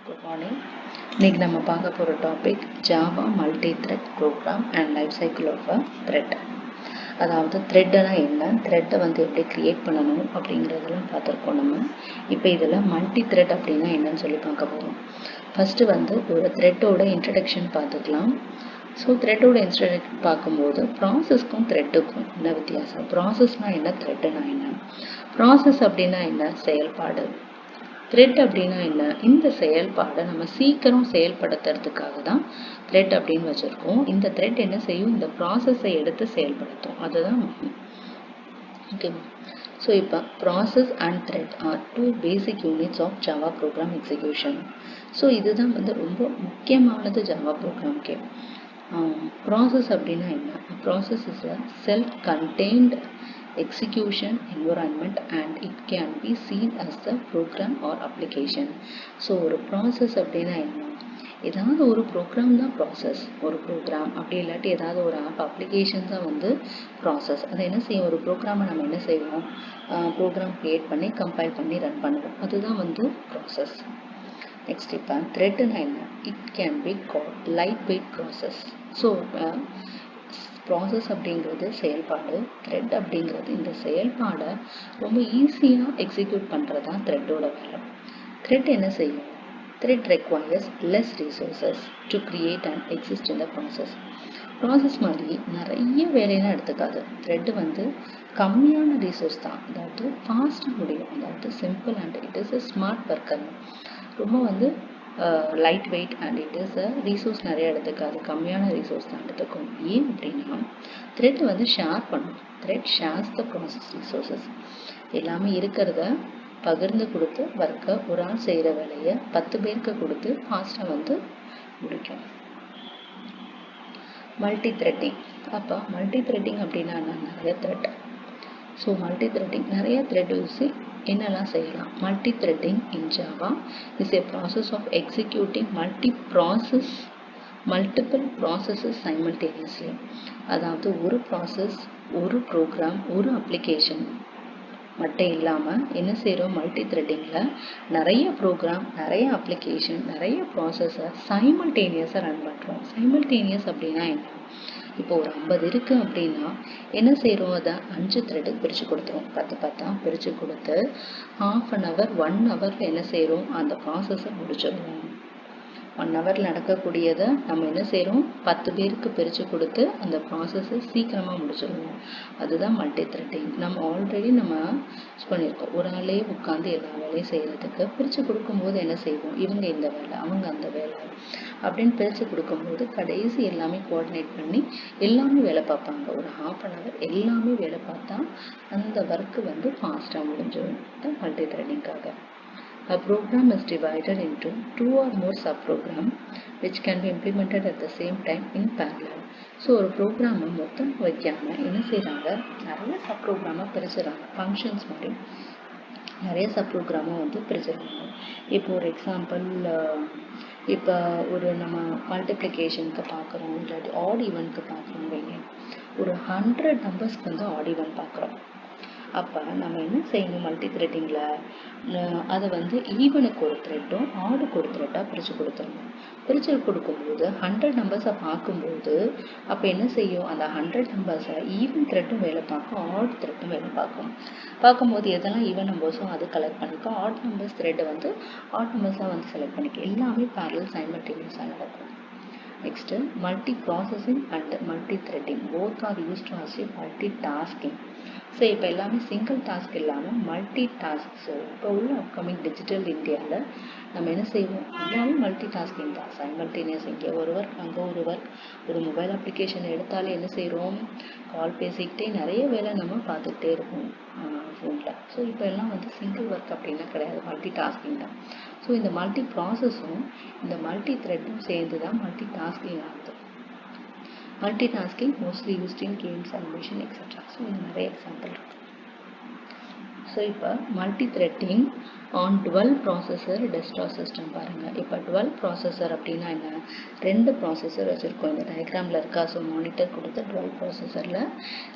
Good morning. இன்னைக்கு நம்ம பார்க்க போகிற topic Java multi thread program and life cycle of a thread. அதாவது த்ரெட்டுனா என்ன, த்ரெட்டை எப்படி க்ரியேட் பண்ணணும் அப்படிங்கிறதெல்லாம் பார்த்துருக்கோம் நம்ம. இப்போ இதில் மல்டி த்ரெட் அப்படின்னா என்னன்னு சொல்லி பார்க்க போகிறோம். ஃபஸ்ட்டு ஒரு த்ரெட்டோட இன்ட்ரடக்ஷன் பார்த்துக்கலாம். ஸோ த்ரெட்டோட இன்ட்ரடக்ஷன் பார்க்கும்போது ப்ராசஸ்க்கும் த்ரெட்டுக்கும் என்ன வித்தியாசம், ப்ராசஸ்னால் என்ன, த்ரெட்டுனா என்ன. ப்ராசஸ் அப்படின்னா என்ன, செயல்பாடு. த்ரெட் அப்படின்னா என்ன, இந்த செயல்பாடை நம்ம சீக்கிரம் செயல்படுத்துறதுக்காக தான் த்ரெட் அப்படின்னு வச்சுருக்கோம். இந்த த்ரெட் என்ன செய்யும், இந்த ப்ராசஸை எடுத்து செயல்படுத்தும், அதுதான் ஓகேவா. ஸோ இப்போ process and thread are two basic units of Java program execution. So இதுதான் ரொம்ப முக்கியமானது ஜாவா ப்ரோக்ராம்கே. ப்ராசஸ் அப்படின்னா என்ன, process is a self contained execution environment and it can be seen as the program or application. So ஒரு process அப்படின்னா என்ன, ஏதாவது ஒரு ப்ரோக்ராம் தான் ப்ராசஸ். ஒரு ப்ரோக்ராம் அப்படி இல்லாட்டி ஏதாவது ஒரு ஆப் அப்ளிகேஷன் தான் ப்ராசஸ். அதை என்ன செய்யும், ஒரு ப்ரோக்ராமை நம்ம என்ன செய்வோம், ப்ரோக்ராம் க்ரியேட் பண்ணி கம்பைல் பண்ணி ரன் பண்ணுவோம், அதுதான் ப்ராசஸ். நெக்ஸ்ட் இப்போ த்ரெட்னா என்ன, it can be called light weight process. So process அப்படிங்கிறது செயல்பாடு, த்ரெட் அப்படிங்கிறது இந்த செயல்பாடை ரொம்ப ஈஸியாக எக்ஸிக்யூட் பண்ணுறது தான் த்ரெட்டோட வேலை. த்ரெட் என்ன செய்யும், thread requires less resources to create and exist in the process. Process மாதிரி நிறைய வேலையெல்லாம் எடுத்துக்காது. த்ரெட்டு கம்மியான ரிசோர்ஸ் தான், அதாவது ஃபாஸ்ட்டாக முடியும், அதாவது simple and it is a smart worker. ரொம்ப light weight and it is resource நிறைய எடுத்துக்காது, கம்மியான ரிசோர்ஸ் தான் எடுத்துக்கும். ஏன் அப்படின்னா த்ரெட் ஷேர் பண்ணும். Thread shares the process resources. எல்லாமே இருக்கிறத பகிர்ந்து கொடுத்து ஒர்க்கை ஒரு ஆள் செய்கிற வேலையை 10 பேருக்கு கொடுத்து ஃபாஸ்ட்டாக முடிக்கும். Multi threading. அப்போ மல்டி த்ரெட்டிங் அப்படின்னா நிறைய த்ரெட். ஸோ மல்டி த்ரெட்டிங் நிறைய த்ரெட் யூஸ் என்னெல்லாம் செய்யலாம். Multi threading in Java is a process of executing multiple processes simultaneously. அதாவது ஒரு ப்ராசஸ், ஒரு ப்ரோக்ராம், ஒரு அப்ளிகேஷன் மட்டும் இல்லாமல் என்ன செய்கிறோம், மல்டி த்ரெட்டிங்கில் நிறைய ப்ரோக்ராம், நிறைய அப்ளிகேஷன், நிறைய ப்ராசஸை சைமல்டேனியஸாக ரன் பண்ணுறோம். சைமல்டேனியஸ் அப்படின்னா என்ன, இப்போ ஒரு 50 இருக்குது அப்படின்னா என்ன செய்கிறோம், அதை 5 த்ரெட்டுக்கு பிரித்து கொடுத்துரும். 10 பிரித்து கொடுத்து ½ an hour 1 ஹவரில் என்ன செய்கிறோம், அந்த ப்ராசஸை முடிச்சிடுவோம். 1 ஹவரில் நடக்கக்கூடியதை நம்ம என்ன செய்கிறோம், 10 பேருக்கு பிரித்து கொடுத்து அந்த ப்ராசஸை சீக்கிரமாக முடிச்சிடுவோம். அதுதான் மல்டி த்ரெட்டிங். நம்ம ஆல்ரெடி பண்ணியிருக்கோம், ஒரு ஆளே உட்காந்து எல்லா வேலையும் செய்கிறதுக்கு பிரித்து கொடுக்கும்போது என்ன செய்வோம், இவங்க இந்த வேலை, அவங்க அந்த வேலை அப்படின்னு பிரித்து கொடுக்கும்போது கடைசி எல்லாமே கோஆர்டினேட் பண்ணி எல்லாமே வேலை பார்ப்பாங்க. ஒரு ½ an hour எல்லாமே வேலை பார்த்தா அந்த ஒர்க்கு ஃபாஸ்ட்டாக முடிஞ்சிடும். தான் multi த்ரெட்டிங்காக. A program is divided into 2 or more subprograms which can be implemented at the same time in parallel. So ஒரு ப்ரோக்ராமை மொத்தம் வைக்காமல் என்ன செய்கிறாங்க, நிறைய சப்ரோக்ராமாக பிரிச்சுறாங்க. ஃபங்க்ஷன்ஸ் மாதிரி நிறைய சப்ரோக்ராமாக பிரிச்சுறாங்க. இப்போ ஒரு எக்ஸாம்பிள், இப்போ ஒரு நம்ம மல்டிப்ளிகேஷனுக்கு பார்க்குறோம், இல்லாட்டி ஆட் ஈவெண்ட்க்கு பார்க்குறோம் வைங்க, ஒரு 100 நம்பர்ஸ்க்கு ஆட் ஈவெண்ட் பார்க்குறோம். அப்போ நம்ம என்ன செய்யணும், மல்டி த்ரெட்டிங்கில் அதை ஈவனுக்கு ஒரு த்ரெட்டும் ஆடுக்கு ஒரு த்ரெட்டாக பிரித்து கொடுத்துடணும். பிரித்து கொடுக்கும்போது 100 நம்பர்ஸை பார்க்கும்போது அப்போ என்ன செய்யும், அந்த 100 நம்பர்ஸை ஈவன் த்ரெட்டும் வேலை பார்க்கும், ஆட் த்ரெட்டும் வேலை பார்க்கும்போது எதெல்லாம் ஈவன் நம்பர்ஸோ அது கலெக்ட் பண்ணிக்கும், ஆட் நம்பர்ஸ் த்ரெட்டை ஆட் நம்பர்ஸாக செலக்ட் பண்ணிக்கும். எல்லாமே பேரலல் சைமல்டேனியஸாக நடக்கும். Next, multi-processing and multi-threading both are used to achieve multitasking. So இப்போ எல்லாமே சிங்கிள் டாஸ்க் இல்லாமல் மல்டி டாஸ்க். ஸோ இப்போ உள்ள அப்கமிங் டிஜிட்டல் இந்தியாவில் நம்ம என்ன செய்வோம், எல்லாமே மல்டி டாஸ்கிங் தான், சைமல்டேனியஸ். இங்கே ஒரு ஒர்க், அங்கே ஒரு ஒர்க். ஒரு மொபைல் அப்ளிகேஷன் எடுத்தாலே என்ன செய்கிறோம், கால் பேசிக்கிட்டே நிறைய வேலை நம்ம பார்த்துக்கிட்டே இருப்போம் ஃபோனில். ஸோ இப்போ எல்லாம் சிங்கிள் ஒர்க் அப்படின்னா கிடையாது, மல்டி டாஸ்கிங் தான். ஸோ இந்த மல்டி ப்ராசஸும் இந்த மல்டி த்ரெட்டும் சேர்ந்து தான் மல்டி டாஸ்கிங் ஆகுது. Multitasking mostly used in games, animation, etc. So இது நிறைய எக்ஸாம்பிள் இருக்கு. ஸோ ஸோ இப்போ multi threading on twelve processor desktop system பாருங்கள். இப்போ டுவெல் ப்ராசஸர் அப்படின்னா என்ன, ரெண்டு ப்ராசஸர் வச்சுருக்கோம். இந்த டயக்ராமில் இருக்கா. ஸோ மானிட்டர் கொடுத்து டுவெல் ப்ராசஸரில்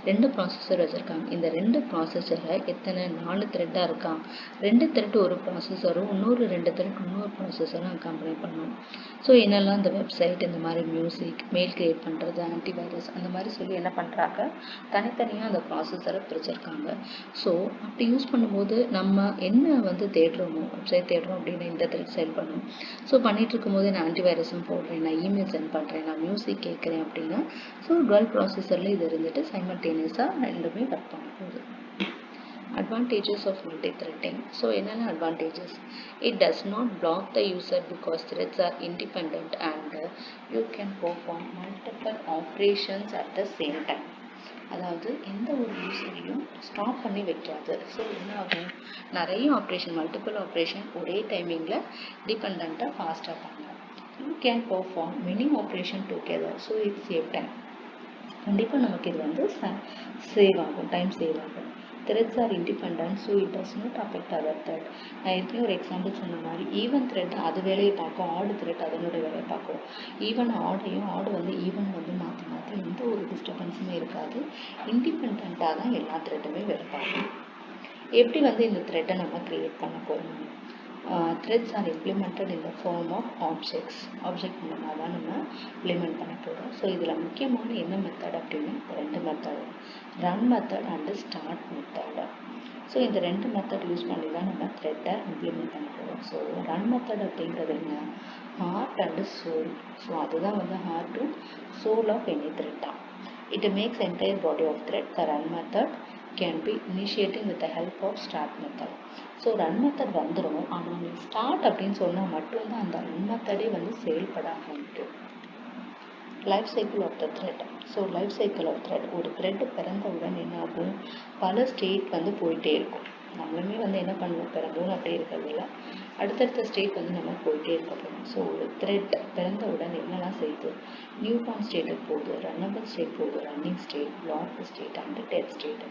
ரெண்டு ப்ராசஸர் வச்சுருக்காங்க. இந்த ரெண்டு ப்ராசஸரில் எத்தனை 4 த்ரெட்டாக இருக்கா. 2 த்ரெட் ஒரு ப்ராசஸரும் இன்னொரு 2 த்ரெட் இன்னொரு ப்ராசஸரும் அக்காம்பனி பண்ணணும். ஸோ என்னெல்லாம் இந்த வெப்சைட், இந்த மாதிரி மியூசிக், மெயில் கிரியேட் பண்ணுறது, ஆன்டிவைரஸ் அந்த மாதிரி சொல்லி என்ன பண்ணுறாங்க, தனித்தனியாக அந்த ப்ராசஸரை பிரிச்சிருக்காங்க. ஸோ அப்படி யூஸ் பண்ணும்போது நம்ம என்ன வந்து தேடுறோமோ, வெப்சைட் தேடுறோம் அப்படின்னு இந்த த்ரெட் செல் பண்ணணும். ஸோ பண்ணிட்டு இருக்கும்போது நான் ஆன்டிவைரஸும் போடுறேன், நான் இமெயில் சென்ட் பண்ணுறேன், நான் மியூசிக் கேட்குறேன் அப்படின்னா ஸோ டுவெல் ப்ராசஸரில் இது இருந்துட்டு சைமல்டேனியஸாக ரெண்டுமே ஒர்க் பண்ண போகுது. Advantages of multi-threading. So என்னென்ன advantages? It does not block the user because threads are independent and you can perform multiple operations at the same time. அதாவது எந்த ஒரு யூஸரையும் ஸ்டாப் பண்ணி வைக்காது. ஸோ என்ன ஆகும், நிறைய ஆப்ரேஷன், மல்டிபிள் ஆப்ரேஷன் ஒரே டைமிங்கில் டிபெண்ட்டாக ஃபாஸ்ட்டாக பண்ணலாம். You can perform many operation together. So it save time. கண்டிப்பாக நமக்கு இது வந்து சேவ் ஆகும், டைம் சேவ் ஆகும். Threads are independent, so it does not affect other thread. நான் ஏற்கனவே ஒரு எக்ஸாம்பிள் சொன்ன மாதிரி ஈவன் த்ரெட் அது வேலையை பார்க்கும், ஆடு த்ரெட் அதனுடைய வேலையை பார்க்கும். ஈவன் ஆடு வந்து ஈவன் வந்து மாற்றி மாற்றி எந்த ஒரு டிஸ்டர்பன்ஸுமே இருக்காது. இண்டிபெண்ட்டாக தான் எல்லா த்ரெட்டுமே வேலை பார்க்கும். எப்படி வந்து இந்த த்ரெட்டை நம்ம க்ரியேட் பண்ண போகிறோம். Threads are implemented in the form of object மூலமாக தான் நம்ம இம்ப்ளிமெண்ட் பண்ண போகிறோம். ஸோ இதில் முக்கியமான என்ன மெத்தட் அப்படின்னா ரெண்டு method, run method and start method. So இந்த ரெண்டு மெத்தட் யூஸ் பண்ணி தான் நம்ம த்ரெட்டை இம்ப்ளிமெண்ட் பண்ண போகிறோம். ஸோ ரன் மெத்தட் அப்படிங்கிறது என்ன, ஹார்ட் அண்டு சோல். ஸோ அதுதான் வந்து hard to sole of any த்ரெட்டா. It makes entire body of thread. The run method can be initiating with the help of start method. So run method வந்துடும், ஆனால் நீ start அப்படின்னு சொன்னால் மட்டும்தான் அந்த ரன் மெத்தடே வந்து செயல்பட ஆரம்பிக்கும். Life cycle of the thread. So life cycle of thread, ஒரு த்ரெட் பிறந்தவுடன் என்ன ஆகும், பல ஸ்டேட் வந்து போயிட்டே இருக்கும். நம்மளுமே வந்து என்ன பண்ணுவோம், பிறந்தோன்னு அப்படியே இருக்கிறதில்ல, அடுத்தடுத்த ஸ்டேட் வந்து நம்ம போயிட்டே இருக்க போகிறோம். ஸோ ஒரு த்ரெட் பிறந்தவுடன் என்னெல்லாம் செய்யுது, நியூ பார்ன் ஸ்டேட்டுக்கு போகுது, ரன்னபிள் ஸ்டேட் போகுது, running state, block state and death state.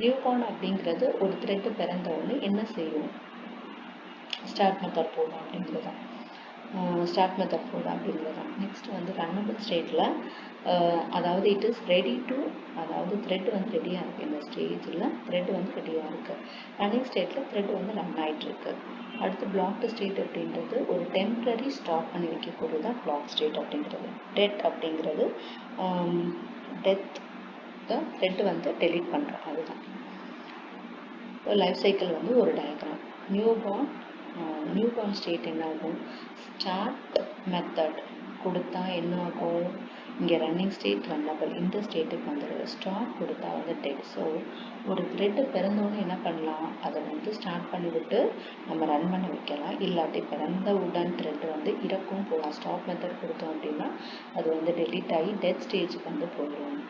New born அப்படிங்கிறது ஒரு த்ரெட்டு பிறந்தவுடனே என்ன செய்யும், ஸ்டார்ட் மெத்தட் போடும் அப்படிங்கிறது தான். நெக்ஸ்ட் வந்து ரன்னபிள் ஸ்டேட்டில் அதாவது இட் இஸ் ரெடி டு, அதாவது த்ரெட் வந்து ரெடியாக இருக்குது. இந்த ஸ்டேஜில் த்ரெட் வந்து ரெடியாக இருக்குது. ரன்னிங் ஸ்டேட்டில் த்ரெட் வந்து ரன் ஆகிட்டு இருக்கு. அடுத்து பிளாக் ஸ்டேட் அப்படின்றது ஒரு டெம்ப்ரரி ஸ்டாப் பண்ணி வைக்கக்கூடியது தான் பிளாக் ஸ்டேட் அப்படிங்கிறது. டெத் அப்படிங்கிறது டெத் த்ரெட் வந்து டெலீட் பண்ணுறோம், அதுதான். லைஃப் சைக்கிள் வந்து ஒரு டயக்ராம். நியூ பார்ன் ஸ்டேட் என்ன ஆகும், ஸ்டார்ட் மெத்தட் கொடுத்தா என்ன ஆகும், இங்கே ரன்னிங் ஸ்டேட், ரன்னபிள் இந்த ஸ்டேட்டுக்கு வந்துடுது. ஸ்டார்ட் கொடுத்தா வந்து டெட். ஸோ ஒரு த்ரெட்டு பிறந்தோன்னு என்ன பண்ணலாம், அதை வந்து ஸ்டார்ட் பண்ணிவிட்டு நம்ம ரன் பண்ண வைக்கலாம். இல்லாட்டி பிறந்தவுடன் த்ரெட் வந்து இறக்கும் போகலாம். ஸ்டாப் மெத்தட் கொடுத்தோம் அப்படின்னா அது வந்து டெலீட் ஆகி டெத் ஸ்டேஜுக்கு வந்து போயிடும்.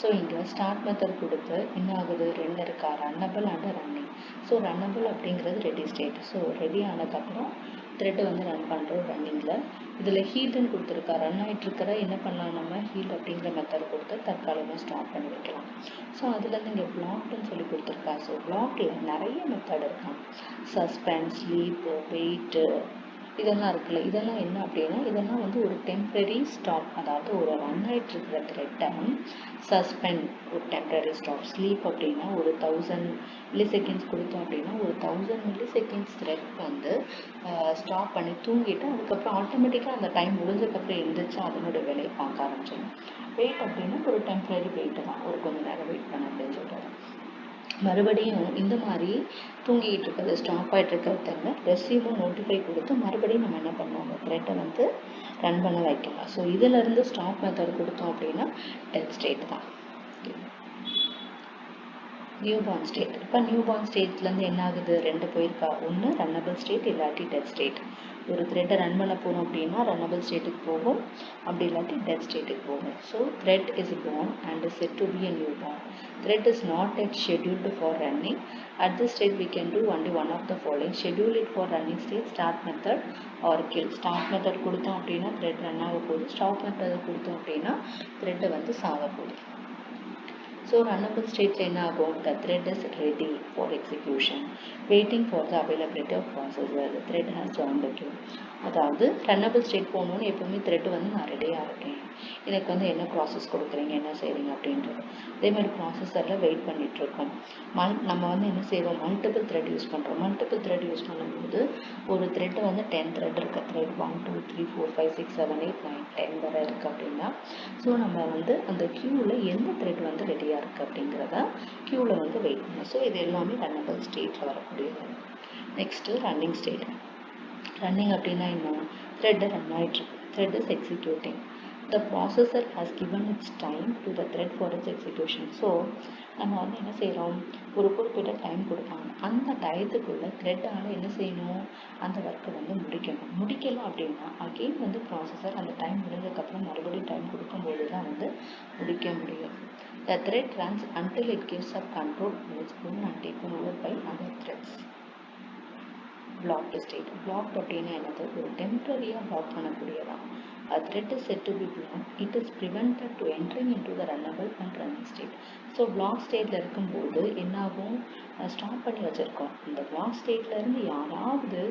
ஸோ இங்கே ஸ்டார்ட் மெத்தட் கொடுத்து என்ன ஆகுது, ரெண்டு இருக்கா, runnable and running. So runnable அப்படிங்கிறது ரெடி ஸ்டேட். ஸோ ரெடி ஆனதுக்கப்புறம் த்ரெட்டை வந்து ரன் பண்ணுறோம் ரன்னிங்கில். இதில் ஹீல்டுன்னு கொடுத்துருக்கா, ரன் ஆகிட்டு இருக்கிற என்ன பண்ணலாம், நம்ம ஹீல்ட் அப்படிங்கிற மெத்தட் கொடுத்து தற்காலிகமாக ஸ்டாப் பண்ணி வைக்கலாம். ஸோ அதுலேருந்து இங்கே பிளாக்டுன்னு சொல்லி கொடுத்துருக்கா. ஸோ பிளாக்டில் நிறைய மெத்தட் இருக்கான், சஸ்பென்ஸ், ஸ்லீப், வெயிட்டு, இதெல்லாம் இருக்குல்ல. இதெல்லாம் என்ன அப்படின்னா, இதெல்லாம் வந்து ஒரு டெம்ப்ரரி ஸ்டாப், அதாவது ஒரு ரன் ஆகிட்டு இருக்கிற த்ரெட்டை சஸ்பெண்ட், ஒரு டெம்ப்ரரி ஸ்டாப். ஸ்லீப் அப்படின்னா ஒரு 1000 மில்லிசெகண்ட்ஸ் கொடுத்தோம் அப்படின்னா ஒரு 1000 மில்லிசெகண்ட்ஸ் த்ரெட் வந்து ஸ்டாப் பண்ணி தூங்கிட்டு அதுக்கப்புறம் ஆட்டோமேட்டிக்காக அந்த டைம் முடிஞ்சதுக்கப்புறம் எழுந்திரிச்சு அதனுடைய வேலையை பார்க்க ஆரம்பிச்சிடும். வெயிட் அப்படின்னா ஒரு டெம்ப்ரரி வெயிட்டு தான், ஒரு கொஞ்சம் நேரம் வெயிட் பண்ண அப்படின்னு சொல்கிறாங்க. மறுபடியும் இந்த மாதிரி தூங்கிட்டு இருக்கிறது, ஸ்டாப் ஆகிட்டு இருக்கிறத ரெஸ்யூமும் நோட்டிஃபை கொடுத்து மறுபடியும் நம்ம என்ன பண்ணுவோம், அந்த த்ரெட்டை வந்து ரன் பண்ண வைக்கலாம். ஸோ இதிலிருந்து ஸ்டாப் மெத்தட் கொடுத்தோம் அப்படின்னா டெத் ஸ்டேட் தான். New born state. இப்போ நியூ பார்ன் ஸ்டேட்லேருந்து என்ன ஆகுது, ரெண்டு போயிருக்கா, ஒன்று ரன்னபிள் ஸ்டேட் இல்லாட்டி டெத் ஸ்டேட். ஒரு த்ரெட்டை ரன் பண்ண போகிறோம் அப்படின்னா ரன்னபிள் ஸ்டேட்டுக்கு போகும், அப்படி இல்லாட்டி டெத் ஸ்டேட்டுக்கு போகும். So thread is born and is set to be a new born. Thread is not yet scheduled for running. At this stage we can do only one of the following. Schedule it for running state, start method or kill. Start method கொடுத்தோம் அப்படின்னா thread run ஆக போகுது, stop method கொடுத்தோம் அப்படின்னா த்ரெட்டை வந்து சாக போகுது. ஸோ ரன்னபிள் ஸ்டேட்டில் என்ன ஆகும்? The thread is ready for execution waiting for the availability of processor. The thread has join the queue. அதாவது ரன்னபிள் ஸ்டேட் போகணுன்னு எப்பவுமே த்ரெட் வந்து நான் ரெடியாக இருக்கேன், எனக்கு வந்து என்ன ப்ராசஸ் கொடுக்குறீங்க, என்ன செய்கிறீங்க அப்படின்றது. அதே மாதிரி ப்ராசஸரில் வெயிட் பண்ணிகிட்ருக்கோம். நம்ம வந்து என்ன செய்வோம்? மல்டிபிள் த்ரெட் யூஸ் பண்ணுறோம். மல்டிபிள் த்ரெட் யூஸ் பண்ணும்போது ஒரு த்ரெட்டு வந்து 10 த்ரெட் இருக்குது. த்ரெட் 1 2 3 4 5 6 7 8 9 10 வரை இருக்குது அப்படின்னா, ஸோ நம்ம வந்து அந்த க்யூவில் எந்த த்ரெட் வந்து ரெடியாக இருக்குது அப்படிங்கிறத க்யூவில் வந்து வெயிட் பண்ணணும். ஸோ இது எல்லாமே ரன்னபிள் ஸ்டேட்டில் வரக்கூடியது. Next running state. ரன்னிங் அப்படின்னா என்ன? த்ரெட் ரன் ஆகிட்டுருக்கு, thread is executing. The processor has given its time to the thread for its execution. So நம்ம வந்து என்ன செய்கிறோம்? ஒரு குறிப்பிட்ட டைம் கொடுப்பாங்க. அந்த டயத்துக்குள்ளே த்ரெட்டால் என்ன செய்யணும்? அந்த ஒர்க்கை வந்து முடிக்கணும். முடிக்கலாம் அப்படின்னா அகெயின் வந்து ப்ராசஸர் அந்த டைம் முடிஞ்சதுக்கப்புறம் மறுபடியும் டைம் கொடுக்கும்போது தான் வந்து முடிக்க முடியும். The thread runs until it gives up control on its own and taken over by other threads. Blocked state. Blocked அப்படின்னா என்னது? ஒரு டெம்பரரியாக black பண்ணக்கூடியதான். A thread is said to be blocked. It is prevented to entering into the runnable and running state. So block ஸ்டேட்டில் இருக்கும்போது என்னாகும்? Stop பண்ணி வச்சுருக்கோம். இந்த black ஸ்டேட்டில் இருந்து யாராவது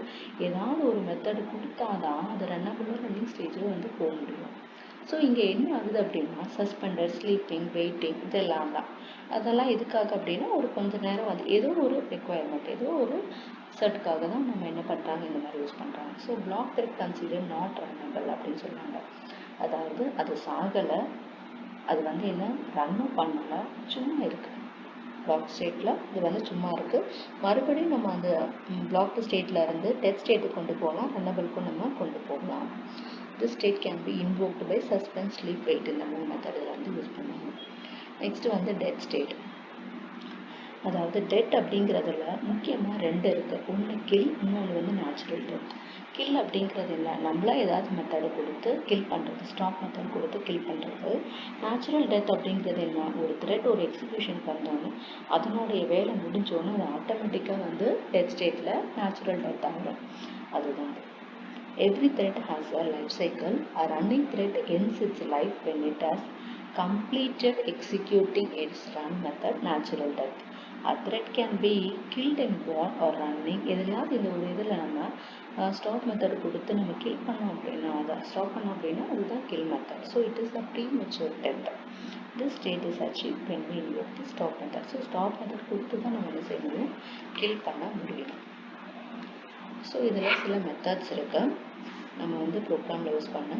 ஏதாவது ஒரு மெத்தடு கொடுத்தாதான் அது ரன்னபிள் ரன்னிங் ஸ்டேஜில் வந்து போக முடியும். ஸோ இங்கே என்ன ஆகுது அப்படின்னா சஸ்பெண்டர், ஸ்லீப்பிங், வெயிட்டிங் இதெல்லாம் தான். அதெல்லாம் எதுக்காக அப்படின்னா ஒரு கொஞ்ச நேரம் வந்து ஏதோ ஒரு ரெக்குவயர்மெண்ட், ஏதோ ஒரு சர்ட்டுக்காக தான் நம்ம என்ன பண்ணுறாங்க, இந்த மாதிரி யூஸ் பண்ணுறாங்க. So block thread consider not runnable அப்படின்னு சொல்லுவாங்க. அதாவது அது சாகலை, அது வந்து என்ன ரன்னும் பண்ணலை, சும்மா இருக்குது. பிளாக் ஸ்டேட்டில் இது வந்து சும்மா இருக்குது. மறுபடியும் நம்ம அந்த பிளாக் ஸ்டேட்டில் இருந்து டெட் ஸ்டேட்டுக்கு கொண்டு போகலாம், ரன்னபிளுக்கும் நம்ம கொண்டு போகலாம். This state can be invoked by suspend, sleep, wait இந்த மூணு மெத்தடில் வந்து யூஸ் பண்ணுவாங்க. நெக்ஸ்ட்டு வந்து டெட் ஸ்டேட். அதாவது டெட் அப்படிங்கிறதுல முக்கியமாக ரெண்டு இருக்குது. ஒன்று கில், இன்னொன்று வந்து நேச்சுரல் டெத். கில் அப்படிங்கிறது இல்லை, நம்மளா ஏதாவது மெத்தடை கொடுத்து கில் பண்ணுறது, ஸ்டாப் மெத்தட் கொடுத்து கில் பண்ணுறது. நேச்சுரல் டெத் அப்படிங்கிறது என்ன? ஒரு த்ரெட் ஒரு எக்ஸிக்யூஷன் பண்ணோன்னு அதனுடைய வேலை முடிஞ்சோன்னு அது ஆட்டோமேட்டிக்காக வந்து டெத் ஸ்டேட்டில் நேச்சுரல் டெத் ஆகும். அதுதான். Every thread has a life cycle. A running thread ends its life when it has completed executing its run method, natural death. A thread can be killed in while or running. எதுலையாவது இந்த ஒரு இதில் நம்ம stop method கொடுத்து நம்ம kill பண்ணோம் அப்படின்னா, அதை stop பண்ணோம் அப்படின்னா அதுதான் kill method. So it is the premature death. This state is achieved when we invoke the stop method. So stop method கொடுத்து தான் நம்ம என்ன செய்ய முடியும்? கில் பண்ண முடியும். ஸோ இதில் சில மெத்தட்ஸ் இருக்குது, நம்ம வந்து ப்ரோக்ராமில் யூஸ் பண்ண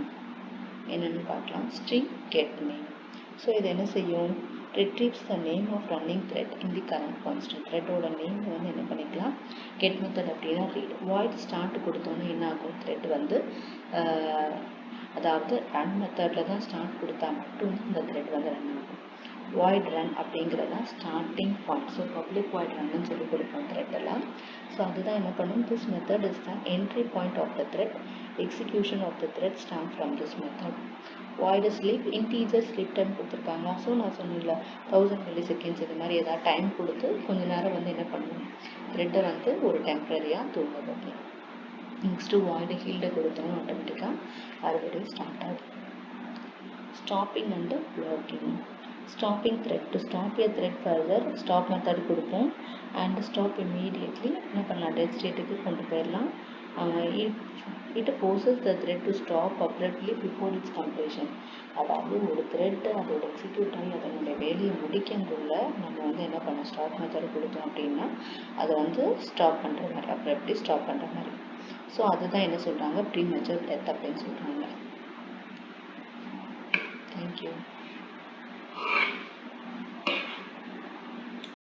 என்னென்னு பார்க்கலாம். String get name. ஸோ இது என்ன செய்யும்? retrieves the name of running thread in the current constant. த்ரெட்டோட நேம் வந்து என்ன பண்ணிக்கலாம்? கெட் மெத்தட் அப்படின்னா ரீட். வாய்ட் ஸ்டார்ட் கொடுத்தோன்னே என்ன ஆகும்? த்ரெட் வந்து அதாவது ரன் மெத்தடில் தான் ஸ்டார்ட் கொடுத்தா மட்டும்தான் அந்த த்ரெட் வந்து ரன் ஆகும். void run அப்படிங்கிறது தான் starting point. So public void runன்னு சொல்லி கொடுப்போம் த்ரெட்டெல்லாம். ஸோ அதுதான் என்ன பண்ணும்? This method is the entry point of the thread. Execution of the thread start from this method. void sleep, integer sleep time கொடுத்துருக்காங்க. ஸோ நான் சொன்னேன்ல 1000 milliseconds இது மாதிரி ஏதாவது டைம் கொடுத்து கொஞ்ச நேரம் வந்து என்ன பண்ணுவோம்? த்ரெட்டை வந்து ஒரு டெம்பரரியாக தூங்க வைக்கலாம். நெக்ஸ்ட்டு void ஹீல்டை கொடுத்தோம், ஆட்டோமேட்டிக்காக மறுபடியும் ஸ்டார்ட் ஆகும். Stopping and blocking. Stopping thread. To stop A thread further stop method கொடுப்போம். அண்ட் ஸ்டாப் இம்மீடியட்லி என்ன பண்ணலாம்? டெட் ஸ்டேட்டுக்கு கொண்டு போயிடலாம். It forces the thread to stop abruptly before it's completion. அதாவது ஒரு த்ரெட் அதோட எக்ஸிக்யூட் ஆகி அதனுடைய வேலையை முடிக்கிறதுக்குள்ள நம்ம வந்து என்ன பண்ணோம்? ஸ்டாப் மெத்தட் கொடுத்தோம் அப்படின்னா அதை வந்து ஸ்டாப் பண்ணுற மாதிரி, அப்ரப்ட்லி ஸ்டாப் பண்ணுற மாதிரி. ஸோ அதுதான் என்ன சொல்கிறாங்க? ப்ரீமெச்சூர் டெத் அப்படின்னு சொல்கிறாங்க. Thank you.